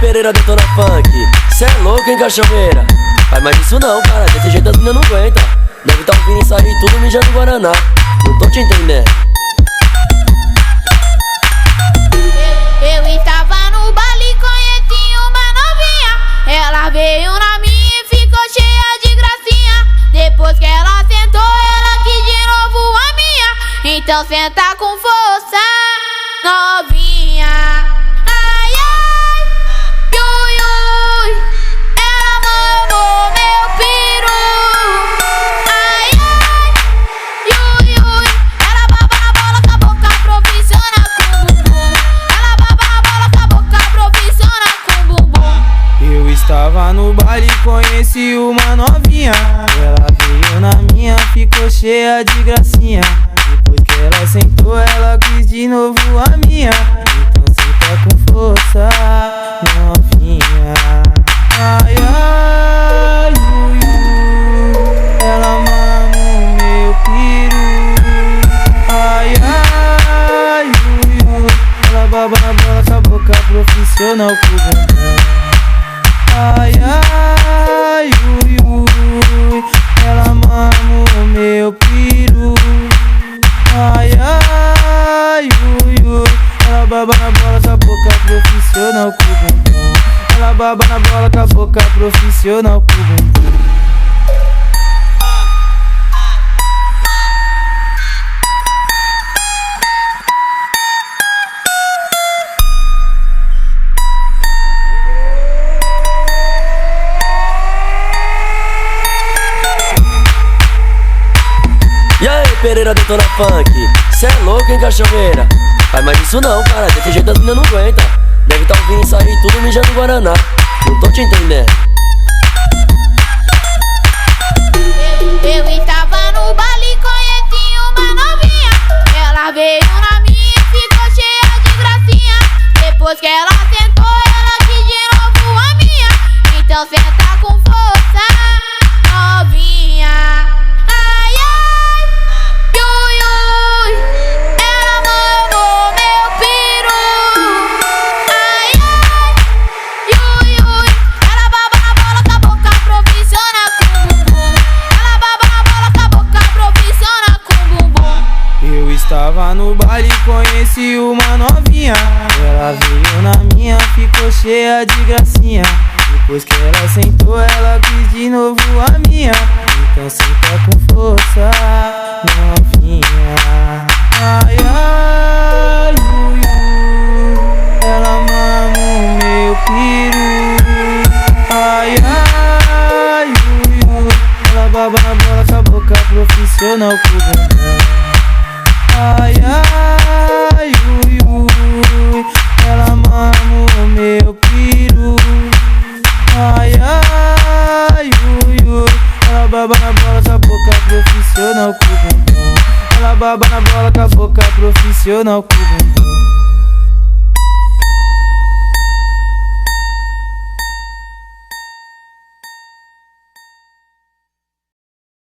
Pereira detona funk. Cê é louco, hein, cachoeira? Faz mais isso não, cara, desse jeito as meninas não aguentam. Deve tá ouvindo isso aí tudo mijando Guaraná. Não tô te entendendo. Eu estava no baile e conheci uma novinha. Ela veio na minha e ficou cheia de gracinha. Depois que ela sentou, ela quis de novo a minha. Então senta com força, novinha. Ai, ai, ui, ui. Ela mamou meu peru. Ai, ai, ui, ui. Ela baba na bola com a boca profissional com bumbum. Ela baba na bola com a boca profissional com bumbum. Eu estava no baile e conheci uma novinha. Ela veio na minha, ficou cheia de gracinha. Depois que ela sentou, ela quis de novo a minha. Então senta com força, novinha. Ai, ai, ui, ui. Ela mama meu peru. Ai, ai, ui, ui. Ela baba na bola com a boca profissional com o bumbum. Ai, ai, ui, ui. Ela mama o meu peru. Ai, ai, ui, ui. Ela baba na bola com a boca profissional com o bumbum. Ela baba na bola com a boca profissional com o bumbum. E aí, Pereira detona funk. Cê é louco, hein, cachoeira? Faz mais isso não, cara, desse jeito as meninas não aguentam. Deve tá ouvindo isso aí tudo mijando Guaraná. Não tô te entendendo. Eu estava no baile e conheci uma novinha. Ela veio na minha e ficou cheia de gracinha. Depois que ela sentou, ela quis de novo a minha. Então senta com força, novinha. Ai, ai, ui, ui. Ela mamou meu peru. Ai, ai, ui, ui. Ela baba na bola com a boca profissional com bumbum. Ela baba na bola com a boca profissional com bumbum. Eu estava no baile e conheci uma novinha. Ela veio na minha, ficou cheia de gracinha. Depois que ela sentou, ela quis de novo a minha. Então senta com força, novinha. Ai, ai, ui, ui. Ela mama o meu peru. Ai, ai, ui, ui. Ela baba na bola com a boca profissional com o bumbum. Ai, ai, ui, ui. Ela mama o meu peru. Ai, ai, ui, ui. Ela baba na bola com a boca profissional com o bumbum. Ela baba na bola com a boca profissional com o bumbum.